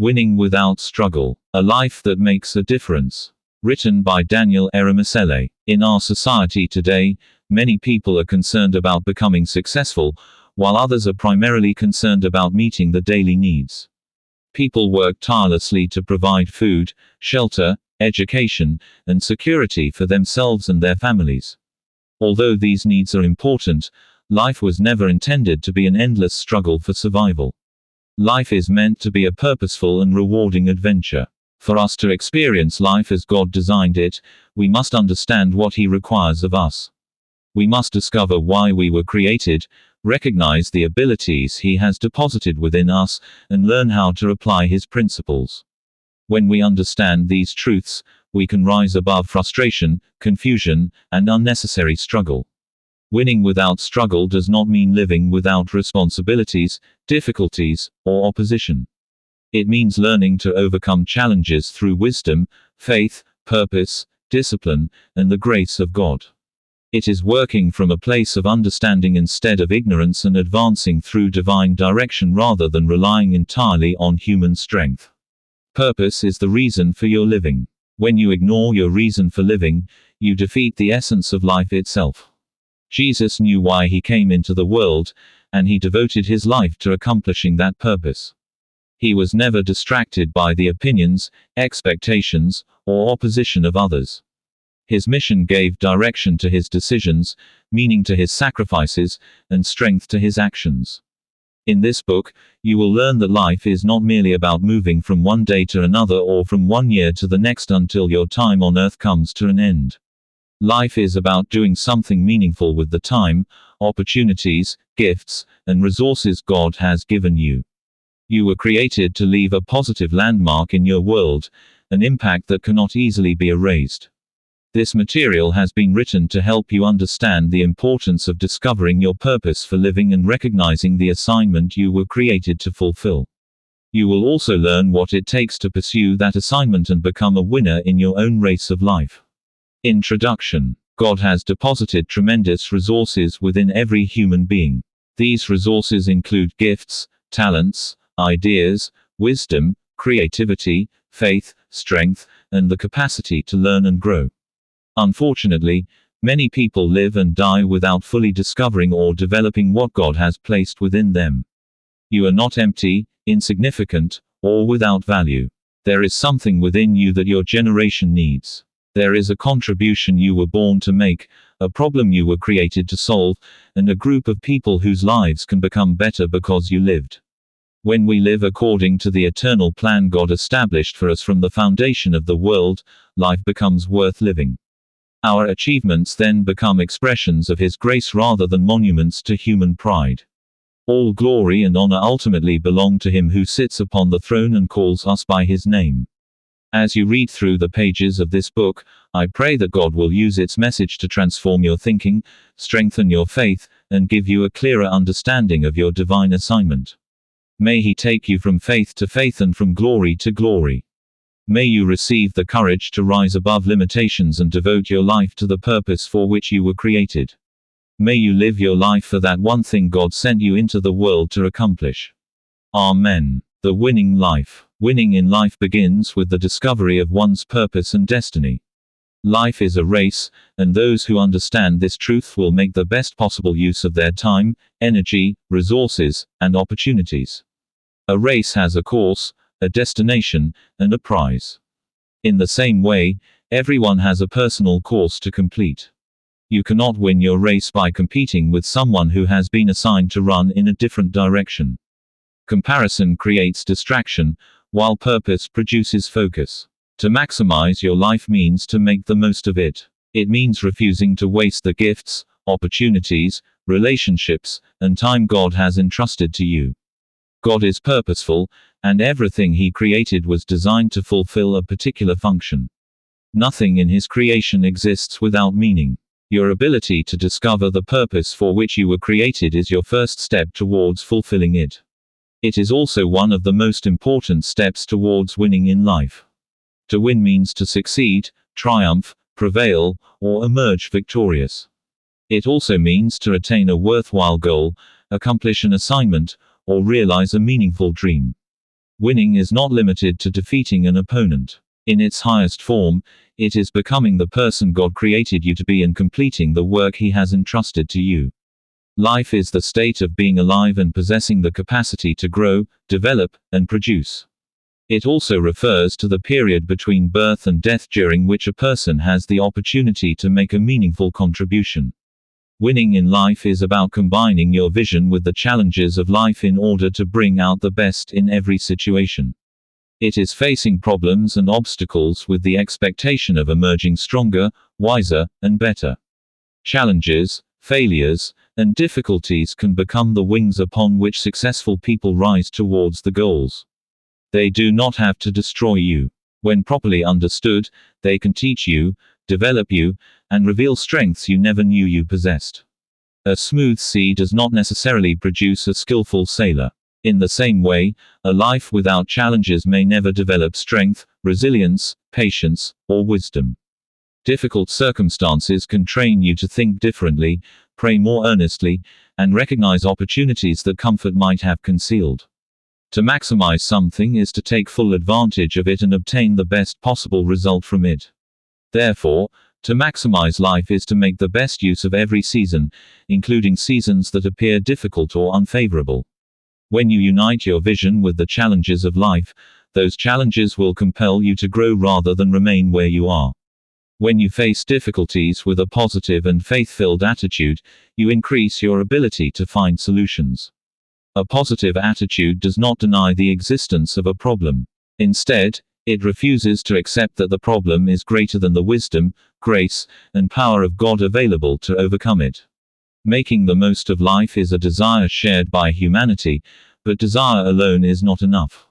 Winning Without Struggle. A Life That Makes a Difference. Written by Daniel Eremisele. In our society today, many people are concerned about becoming successful, while others are primarily concerned about meeting the daily needs. People work tirelessly to provide food, shelter, education, and security for themselves and their families. Although these needs are important, life was never intended to be an endless struggle for survival. Life is meant to be a purposeful and rewarding adventure. For us to experience life as God designed it, we must understand what He requires of us. We must discover why we were created, recognize the abilities He has deposited within us, and learn how to apply His principles. When we understand these truths, we can rise above frustration, confusion, and unnecessary struggle. Winning without struggle does not mean living without responsibilities, difficulties, or opposition. It means learning to overcome challenges through wisdom, faith, purpose, discipline, and the grace of God. It is working from a place of understanding instead of ignorance and advancing through divine direction rather than relying entirely on human strength. Purpose is the reason for your living. When you ignore your reason for living, you defeat the essence of life itself. Jesus knew why He came into the world, and He devoted His life to accomplishing that purpose. He was never distracted by the opinions, expectations, or opposition of others. His mission gave direction to His decisions, meaning to His sacrifices, and strength to His actions. In this book, you will learn that life is not merely about moving from one day to another or from one year to the next until your time on earth comes to an end. Life is about doing something meaningful with the time, opportunities, gifts, and resources God has given you. You were created to leave a positive landmark in your world, an impact that cannot easily be erased. This material has been written to help you understand the importance of discovering your purpose for living and recognizing the assignment you were created to fulfill. You will also learn what it takes to pursue that assignment and become a winner in your own race of life. Introduction. God has deposited tremendous resources within every human being. These resources include gifts, talents, ideas, wisdom, creativity, faith, strength, and the capacity to learn and grow. Unfortunately, many people live and die without fully discovering or developing what God has placed within them. You are not empty, insignificant, or without value. There is something within you that your generation needs. There is a contribution you were born to make, a problem you were created to solve, and a group of people whose lives can become better because you lived. When we live according to the eternal plan God established for us from the foundation of the world, life becomes worth living. Our achievements then become expressions of His grace rather than monuments to human pride. All glory and honor ultimately belong to Him who sits upon the throne and calls us by His name. As you read through the pages of this book, I pray that God will use its message to transform your thinking, strengthen your faith, and give you a clearer understanding of your divine assignment. May He take you from faith to faith and from glory to glory. May you receive the courage to rise above limitations and devote your life to the purpose for which you were created. May you live your life for that one thing God sent you into the world to accomplish. Amen. The Winning Life. Winning in life begins with the discovery of one's purpose and destiny. Life is a race, and those who understand this truth will make the best possible use of their time, energy, resources, and opportunities. A race has a course, a destination, and a prize. In the same way, everyone has a personal course to complete. You cannot win your race by competing with someone who has been assigned to run in a different direction. Comparison creates distraction, while purpose produces focus. To maximize your life means to make the most of it. It means refusing to waste the gifts, opportunities, relationships, and time God has entrusted to you. God is purposeful, and everything He created was designed to fulfill a particular function. Nothing in His creation exists without meaning. Your ability to discover the purpose for which you were created is your first step towards fulfilling it. It is also one of the most important steps towards winning in life. To win means to succeed, triumph, prevail, or emerge victorious. It also means to attain a worthwhile goal, accomplish an assignment, or realize a meaningful dream. Winning is not limited to defeating an opponent. In its highest form, it is becoming the person God created you to be and completing the work He has entrusted to you. Life is the state of being alive and possessing the capacity to grow, develop, and produce. It also refers to the period between birth and death during which a person has the opportunity to make a meaningful contribution. Winning in life is about combining your vision with the challenges of life in order to bring out the best in every situation. It is facing problems and obstacles with the expectation of emerging stronger, wiser, and better. Challenges, failures, and difficulties can become the wings upon which successful people rise towards the goals. They do not have to destroy you. When properly understood, they can teach you, develop you, and reveal strengths you never knew you possessed. A smooth sea does not necessarily produce a skillful sailor. In the same way, a life without challenges may never develop strength, resilience, patience, or wisdom. Difficult circumstances can train you to think differently, pray more earnestly, and recognize opportunities that comfort might have concealed. To maximize something is to take full advantage of it and obtain the best possible result from it. Therefore, to maximize life is to make the best use of every season, including seasons that appear difficult or unfavorable. When you unite your vision with the challenges of life, those challenges will compel you to grow rather than remain where you are. When you face difficulties with a positive and faith-filled attitude, you increase your ability to find solutions. A positive attitude does not deny the existence of a problem. Instead, it refuses to accept that the problem is greater than the wisdom, grace, and power of God available to overcome it. Making the most of life is a desire shared by humanity, but desire alone is not enough.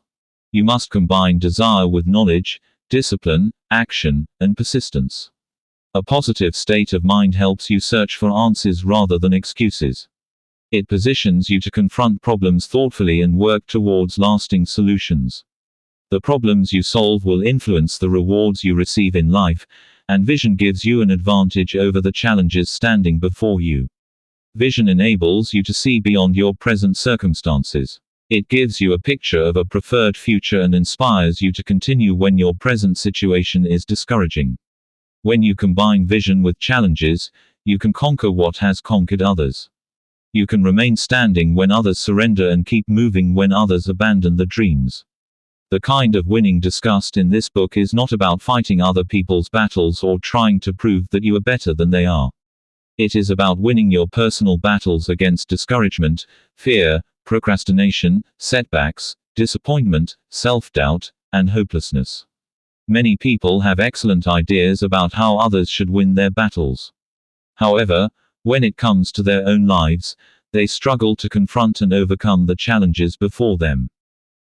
You must combine desire with knowledge, discipline, action, and persistence. A positive state of mind helps you search for answers rather than excuses. It positions you to confront problems thoughtfully and work towards lasting solutions. The problems you solve will influence the rewards you receive in life, and vision gives you an advantage over the challenges standing before you. Vision enables you to see beyond your present circumstances. It gives you a picture of a preferred future and inspires you to continue when your present situation is discouraging. When you combine vision with challenges, you can conquer what has conquered others. You can remain standing when others surrender and keep moving when others abandon the dreams. The kind of winning discussed in this book is not about fighting other people's battles or trying to prove that you are better than they are. It is about winning your personal battles against discouragement, fear, procrastination, setbacks, disappointment, self-doubt, and hopelessness. Many people have excellent ideas about how others should win their battles. However, when it comes to their own lives, they struggle to confront and overcome the challenges before them.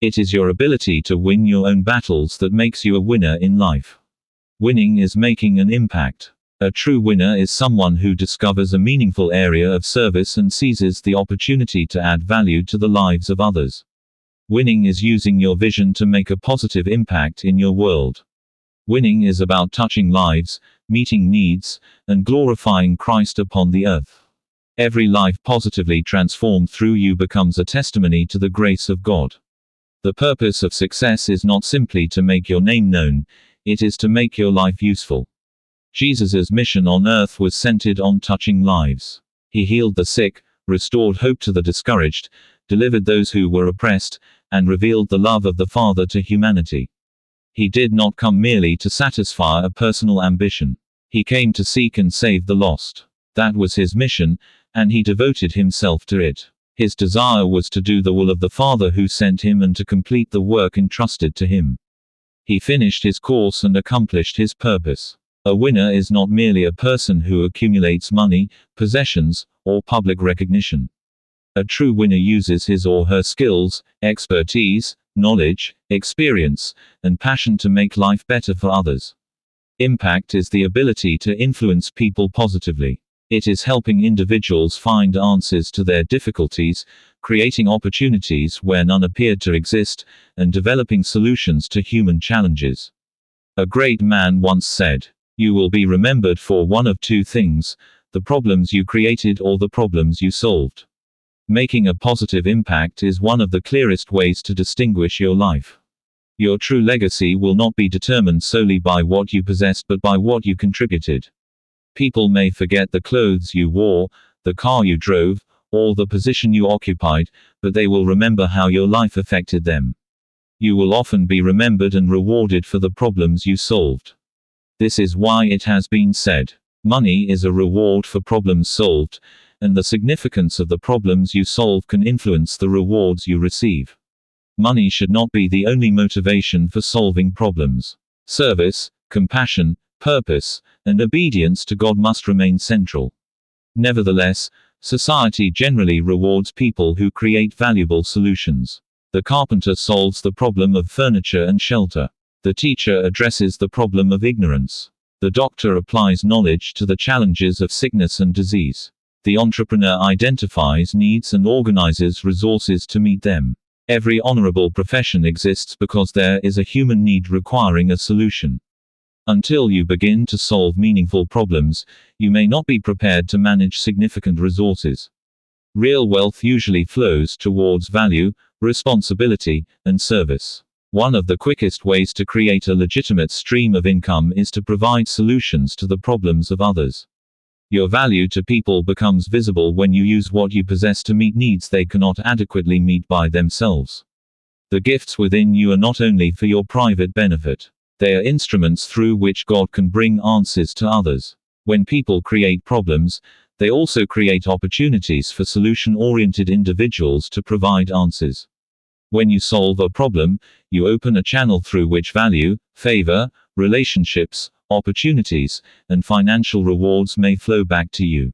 It is your ability to win your own battles that makes you a winner in life. Winning is making an impact. A true winner is someone who discovers a meaningful area of service and seizes the opportunity to add value to the lives of others. Winning is using your vision to make a positive impact in your world. Winning is about touching lives, meeting needs, and glorifying Christ upon the earth. Every life positively transformed through you becomes a testimony to the grace of God. The purpose of success is not simply to make your name known, it is to make your life useful. Jesus' mission on earth was centered on touching lives. He healed the sick, restored hope to the discouraged, delivered those who were oppressed, and revealed the love of the Father to humanity. He did not come merely to satisfy a personal ambition. He came to seek and save the lost. That was his mission, and he devoted himself to it. His desire was to do the will of the Father who sent him and to complete the work entrusted to him. He finished his course and accomplished his purpose. A winner is not merely a person who accumulates money, possessions, or public recognition. A true winner uses his or her skills, expertise, knowledge, experience, and passion to make life better for others. Impact is the ability to influence people positively. It is helping individuals find answers to their difficulties, creating opportunities where none appeared to exist, and developing solutions to human challenges. A great man once said, "You will be remembered for one of two things, the problems you created or the problems you solved." Making a positive impact is one of the clearest ways to distinguish your life. Your true legacy will not be determined solely by what you possessed but by what you contributed. People may forget the clothes you wore, the car you drove, or the position you occupied, but they will remember how your life affected them. You will often be remembered and rewarded for the problems you solved. This is why it has been said, money is a reward for problems solved, and the significance of the problems you solve can influence the rewards you receive. Money should not be the only motivation for solving problems. Service, compassion, purpose, and obedience to God must remain central. Nevertheless, society generally rewards people who create valuable solutions. The carpenter solves the problem of furniture and shelter. The teacher addresses the problem of ignorance. The doctor applies knowledge to the challenges of sickness and disease. The entrepreneur identifies needs and organizes resources to meet them. Every honorable profession exists because there is a human need requiring a solution. Until you begin to solve meaningful problems, you may not be prepared to manage significant resources. Real wealth usually flows towards value, responsibility, and service. One of the quickest ways to create a legitimate stream of income is to provide solutions to the problems of others. Your value to people becomes visible when you use what you possess to meet needs they cannot adequately meet by themselves. The gifts within you are not only for your private benefit. They are instruments through which God can bring answers to others. When people create problems, they also create opportunities for solution-oriented individuals to provide answers. When you solve a problem, you open a channel through which value, favor, relationships, opportunities, and financial rewards may flow back to you.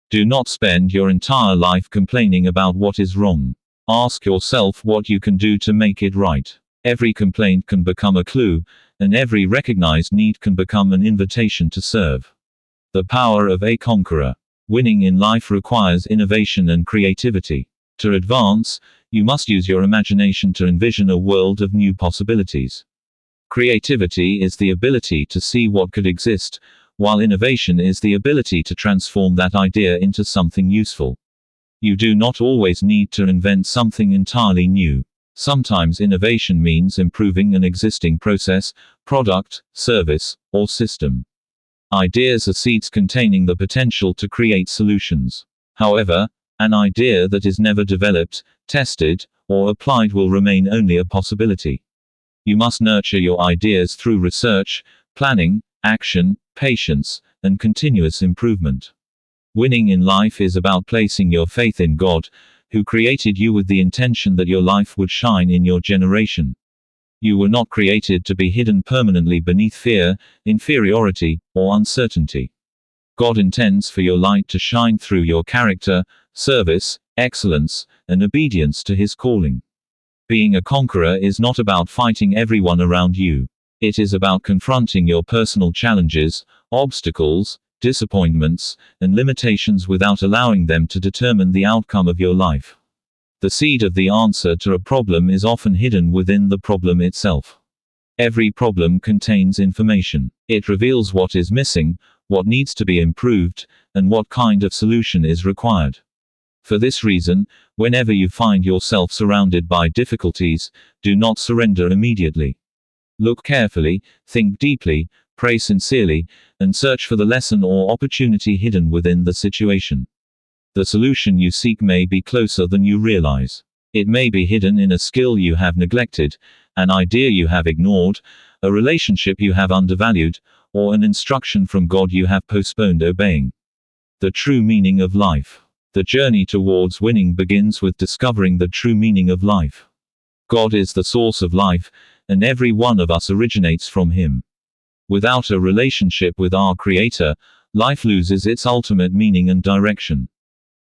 Do not spend your entire life complaining about what is wrong. Ask yourself what you can do to make it right. Every complaint can become a clue, and every recognized need can become an invitation to serve. The power of a conqueror. Winning in life requires innovation and creativity. To advance, you must use your imagination to envision a world of new possibilities. Creativity is the ability to see what could exist, while innovation is the ability to transform that idea into something useful. You do not always need to invent something entirely new. Sometimes innovation means improving an existing process, product, service, or system. Ideas are seeds containing the potential to create solutions. However, an idea that is never developed, tested, or applied will remain only a possibility. You must nurture your ideas through research, planning, action, patience, and continuous improvement. Winning in life is about placing your faith in God, who created you with the intention that your life would shine in your generation. You were not created to be hidden permanently beneath fear, inferiority, or uncertainty. God intends for your light to shine through your character, service, excellence, and obedience to His calling. Being a conqueror is not about fighting everyone around you. It is about confronting your personal challenges, obstacles, disappointments, and limitations without allowing them to determine the outcome of your life. The seed of the answer to a problem is often hidden within the problem itself. Every problem contains information. It reveals what is missing, what needs to be improved, and what kind of solution is required. For this reason, whenever you find yourself surrounded by difficulties, do not surrender immediately. Look carefully, think deeply, pray sincerely, and search for the lesson or opportunity hidden within the situation. The solution you seek may be closer than you realize. It may be hidden in a skill you have neglected, an idea you have ignored, a relationship you have undervalued, or an instruction from God you have postponed obeying. The true meaning of life. The journey towards winning begins with discovering the true meaning of life. God is the source of life, and every one of us originates from Him. Without a relationship with our Creator, life loses its ultimate meaning and direction.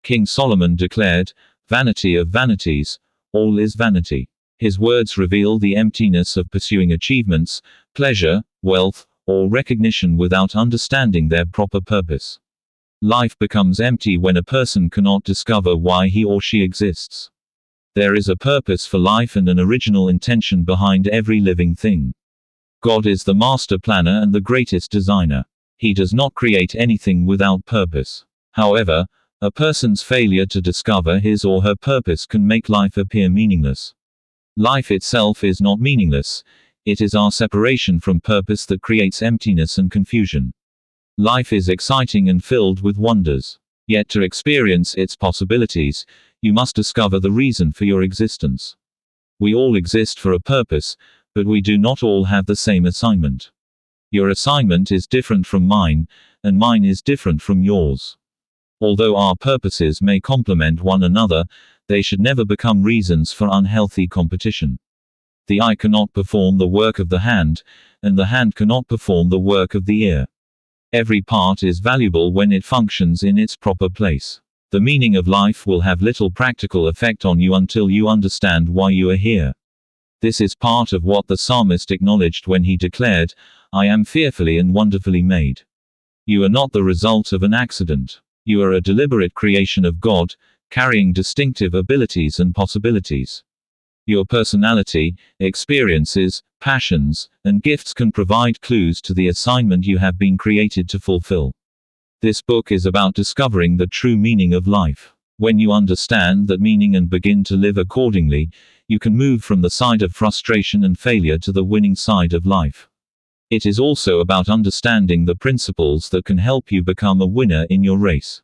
King Solomon declared, "Vanity of vanities, all is vanity." His words reveal the emptiness of pursuing achievements, pleasure, wealth, or recognition without understanding their proper purpose. Life becomes empty when a person cannot discover why he or she exists. There is a purpose for life and an original intention behind every living thing. God is the master planner and the greatest designer. He does not create anything without purpose. However, A person's failure to discover his or her purpose can make life appear meaningless. Life itself is not meaningless. It is our separation from purpose that creates emptiness and confusion. Life is exciting and filled with wonders. Yet to experience its possibilities, you must discover the reason for your existence. We all exist for a purpose, but we do not all have the same assignment. Your assignment is different from mine, and mine is different from yours. Although our purposes may complement one another, they should never become reasons for unhealthy competition. The eye cannot perform the work of the hand, and the hand cannot perform the work of the ear. Every part is valuable when it functions in its proper place. The meaning of life will have little practical effect on you until you understand why you are here. This is part of what the psalmist acknowledged when he declared, "I am fearfully and wonderfully made." You are not the result of an accident. You are a deliberate creation of God, carrying distinctive abilities and possibilities. Your personality, experiences, passions, and gifts can provide clues to the assignment you have been created to fulfill. This book is about discovering the true meaning of life. When you understand that meaning and begin to live accordingly, you can move from the side of frustration and failure to the winning side of life. It is also about understanding the principles that can help you become a winner in your race.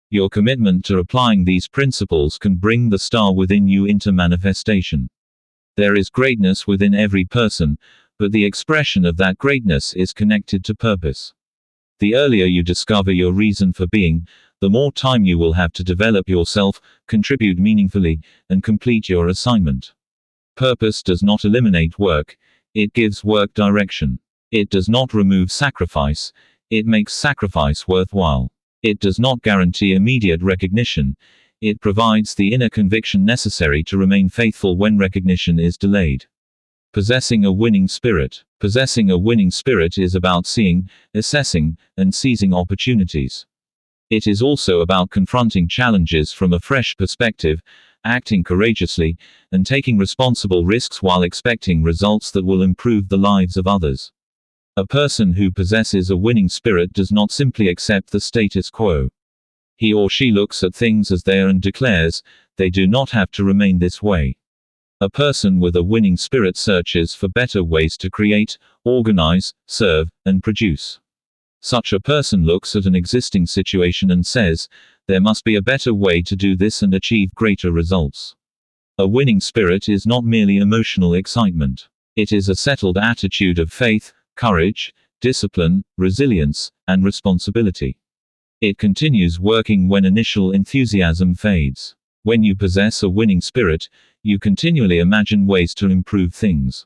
Your commitment to applying these principles can bring the star within you into manifestation. There is greatness within every person, but the expression of that greatness is connected to purpose. The earlier you discover your reason for being, the more time you will have to develop yourself, contribute meaningfully, and complete your assignment. Purpose does not eliminate work, it gives work direction. It does not remove sacrifice, it makes sacrifice worthwhile. It does not guarantee immediate recognition, it provides the inner conviction necessary to remain faithful when recognition is delayed. Possessing a winning spirit. Possessing a winning spirit is about seeing, assessing, and seizing opportunities. It is also about confronting challenges from a fresh perspective, acting courageously, and taking responsible risks while expecting results that will improve the lives of others. A person who possesses a winning spirit does not simply accept the status quo. He or she looks at things as they are and declares, they do not have to remain this way. A person with a winning spirit searches for better ways to create, organize, serve, and produce. Such a person looks at an existing situation and says, there must be a better way to do this and achieve greater results. A winning spirit is not merely emotional excitement. It is a settled attitude of faith, courage, discipline, resilience, and responsibility. It continues working when initial enthusiasm fades. When you possess a winning spirit, you continually imagine ways to improve things.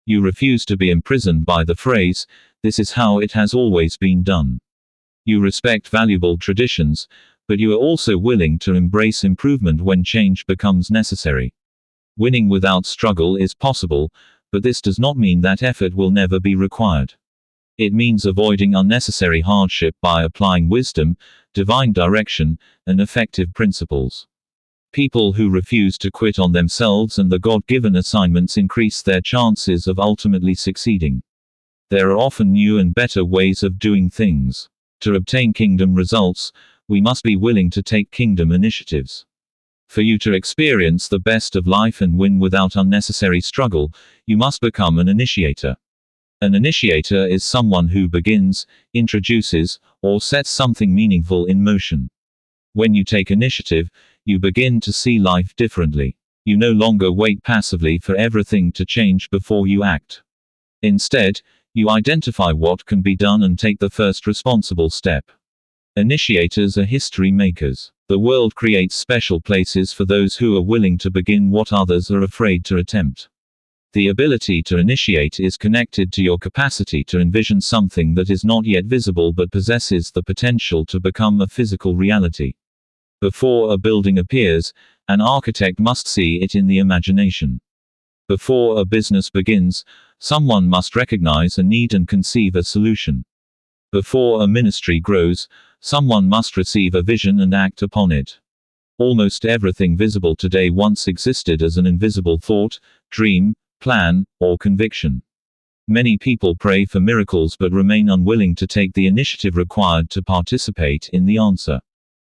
You refuse to be imprisoned by the phrase, "This is how it has always been done." You respect valuable traditions, but you are also willing to embrace improvement when change becomes necessary. Winning without struggle is possible, but this does not mean that effort will never be required. It means avoiding unnecessary hardship by applying wisdom, divine direction, and effective principles. People who refuse to quit on themselves and the God-given assignments increase their chances of ultimately succeeding. There are often new and better ways of doing things. To obtain kingdom results, we must be willing to take kingdom initiatives. For you to experience the best of life and win without unnecessary struggle, you must become an initiator. An initiator is someone who begins, introduces, or sets something meaningful in motion. When you take initiative, you begin to see life differently. You no longer wait passively for everything to change before you act. Instead, you identify what can be done and take the first responsible step. Initiators are history makers. The world creates special places for those who are willing to begin what others are afraid to attempt. The ability to initiate is connected to your capacity to envision something that is not yet visible but possesses the potential to become a physical reality. Before a building appears, an architect must see it in the imagination. Before a business begins, someone must recognize a need and conceive a solution. Before a ministry grows, someone must receive a vision and act upon it. Almost everything visible today once existed as an invisible thought, dream, plan, or conviction. Many people pray for miracles but remain unwilling to take the initiative required to participate in the answer.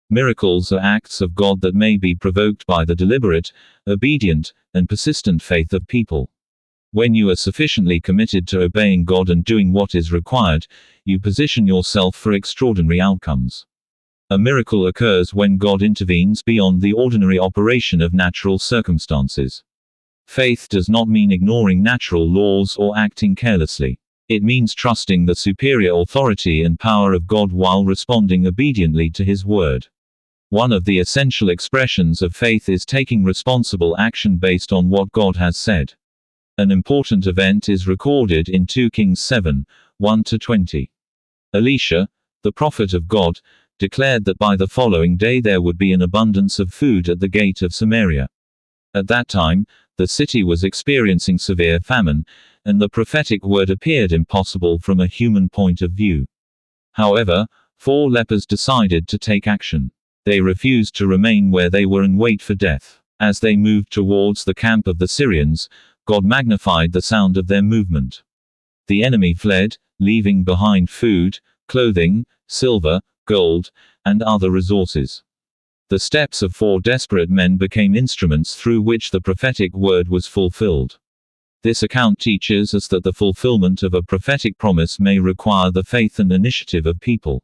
Miracles are acts of God that may be provoked by the deliberate, obedient, and persistent faith of people. When you are sufficiently committed to obeying God and doing what is required, you position yourself for extraordinary outcomes. A miracle occurs when God intervenes beyond the ordinary operation of natural circumstances. Faith does not mean ignoring natural laws or acting carelessly. It means trusting the superior authority and power of God while responding obediently to His word. One of the essential expressions of faith is taking responsible action based on what God has said. An important event is recorded in 2 Kings 7, 1-20. Elisha, the prophet of God, declared that by the following day there would be an abundance of food at the gate of Samaria. At that time, the city was experiencing severe famine, and the prophetic word appeared impossible from a human point of view. However, 4 lepers decided to take action. They refused to remain where they were and wait for death. As they moved towards the camp of the Syrians, God magnified the sound of their movement. The enemy fled, leaving behind food, clothing, silver, gold, and other resources. The steps of 4 desperate men became instruments through which the prophetic word was fulfilled. This account teaches us that the fulfillment of a prophetic promise may require the faith and initiative of people.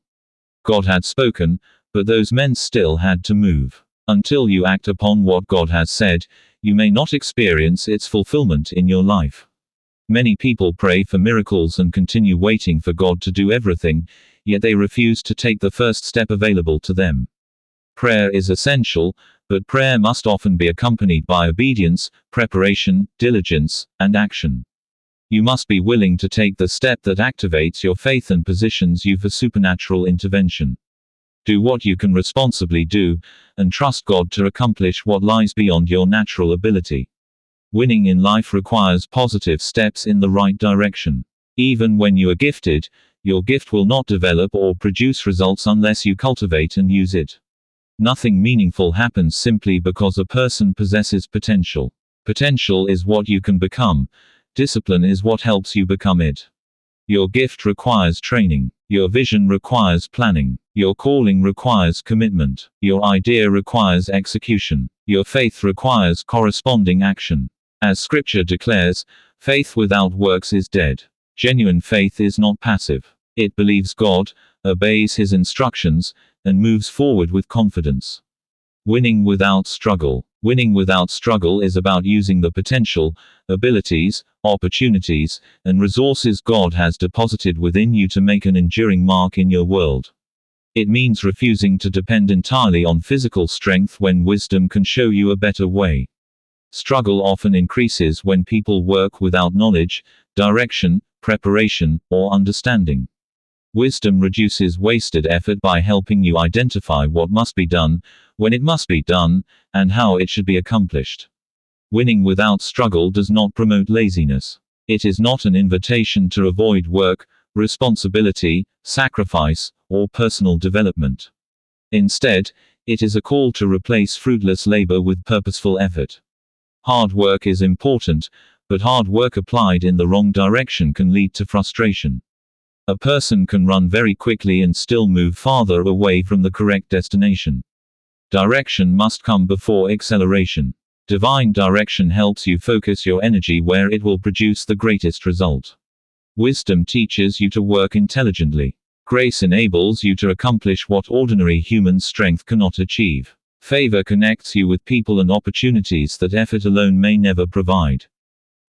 God had spoken, but those men still had to move. Until you act upon what God has said, you may not experience its fulfillment in your life. Many people pray for miracles and continue waiting for God to do everything, yet they refuse to take the first step available to them. Prayer is essential, but prayer must often be accompanied by obedience, preparation, diligence, and action. You must be willing to take the step that activates your faith and positions you for supernatural intervention. Do what you can responsibly do, and trust God to accomplish what lies beyond your natural ability. Winning in life requires positive steps in the right direction. Even when you are gifted, your gift will not develop or produce results unless you cultivate and use it. Nothing meaningful happens simply because a person possesses potential. Potential is what you can become. Discipline is what helps you become it. Your gift requires training. Your vision requires planning. Your calling requires commitment. Your idea requires execution. Your faith requires corresponding action. As Scripture declares, faith without works is dead. Genuine faith is not passive. It believes God, obeys His instructions, and moves forward with confidence. Winning without struggle. Winning without struggle is about using the potential, abilities, opportunities, and resources God has deposited within you to make an enduring mark in your world. It means refusing to depend entirely on physical strength when wisdom can show you a better way. Struggle often increases when people work without knowledge, direction, preparation, or understanding. Wisdom reduces wasted effort by helping you identify what must be done, when it must be done, and how it should be accomplished. Winning without struggle does not promote laziness. It is not an invitation to avoid work, responsibility, sacrifice, or personal development. Instead, it is a call to replace fruitless labor with purposeful effort. Hard work is important, but hard work applied in the wrong direction can lead to frustration. A person can run very quickly and still move farther away from the correct destination. Direction must come before acceleration. Divine direction helps you focus your energy where it will produce the greatest result. Wisdom teaches you to work intelligently. Grace enables you to accomplish what ordinary human strength cannot achieve. Favor connects you with people and opportunities that effort alone may never provide.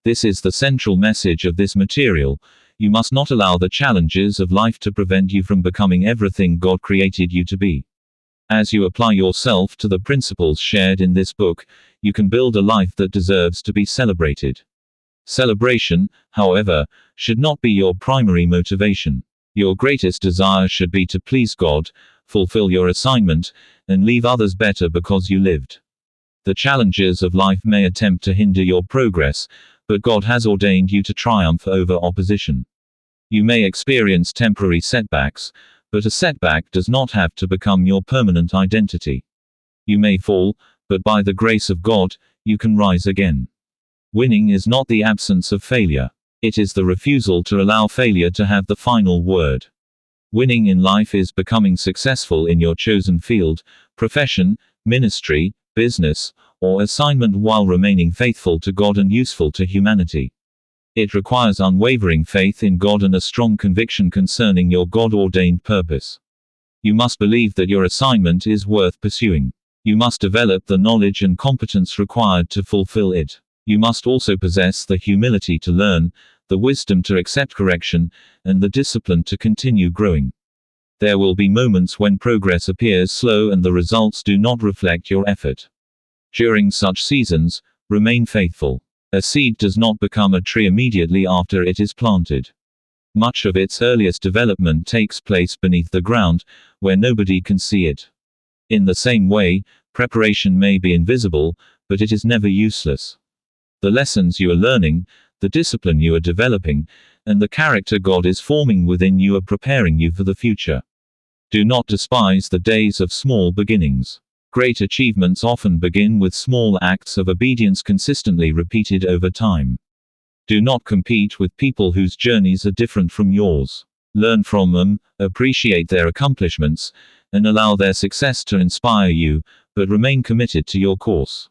This is the central message of this material. You must not allow the challenges of life to prevent you from becoming everything God created you to be. As you apply yourself to the principles shared in this book, you can build a life that deserves to be celebrated. Celebration, however, should not be your primary motivation. Your greatest desire should be to please God, fulfill your assignment, and leave others better because you lived. The challenges of life may attempt to hinder your progress, but God has ordained you to triumph over opposition. You may experience temporary setbacks, but a setback does not have to become your permanent identity. You may fall, but by the grace of God, you can rise again. Winning is not the absence of failure. It is the refusal to allow failure to have the final word. Winning in life is becoming successful in your chosen field, profession, ministry, business, or assignment while remaining faithful to God and useful to humanity. It requires unwavering faith in God and a strong conviction concerning your God-ordained purpose. You must believe that your assignment is worth pursuing. You must develop the knowledge and competence required to fulfill it. You must also possess the humility to learn, the wisdom to accept correction, and the discipline to continue growing. There will be moments when progress appears slow and the results do not reflect your effort. During such seasons, remain faithful. A seed does not become a tree immediately after it is planted. Much of its earliest development takes place beneath the ground, where nobody can see it. In the same way, preparation may be invisible, but it is never useless. The lessons you are learning, the discipline you are developing, and the character God is forming within you are preparing you for the future. Do not despise the days of small beginnings. Great achievements often begin with small acts of obedience consistently repeated over time. Do not compete with people whose journeys are different from yours. Learn from them, appreciate their accomplishments, and allow their success to inspire you, but remain committed to your course.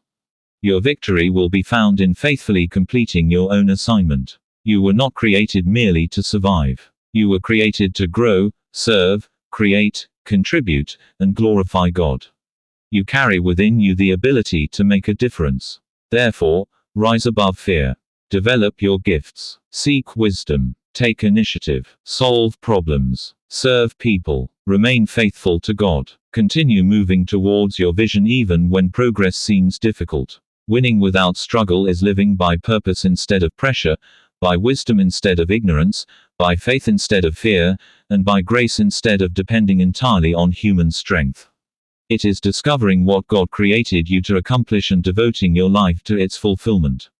Your victory will be found in faithfully completing your own assignment. You were not created merely to survive. You were created to grow, serve, create, contribute, and glorify God. You carry within you the ability to make a difference. Therefore, rise above fear. Develop your gifts. Seek wisdom. Take initiative. Solve problems. Serve people. Remain faithful to God. Continue moving towards your vision even when progress seems difficult. Winning without struggle is living by purpose instead of pressure, by wisdom instead of ignorance, by faith instead of fear, and by grace instead of depending entirely on human strength. It is discovering what God created you to accomplish and devoting your life to its fulfillment.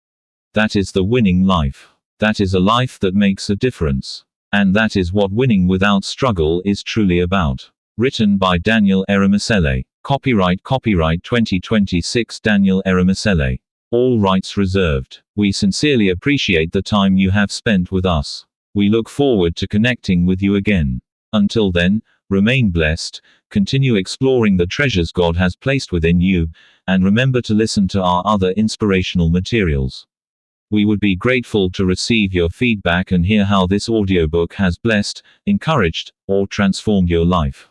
That is the winning life. That is a life that makes a difference. And that is what winning without struggle is truly about. Written by Daniel Eramesele. Copyright 2026 Daniel Eramesele. All rights reserved. We sincerely appreciate the time you have spent with us. We look forward to connecting with you again. Until then, remain blessed, continue exploring the treasures God has placed within you, and remember to listen to our other inspirational materials. We would be grateful to receive your feedback and hear how this audiobook has blessed, encouraged, or transformed your life.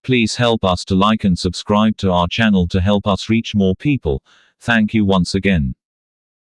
Please help us to like and subscribe to our channel to help us reach more people. Thank you once again.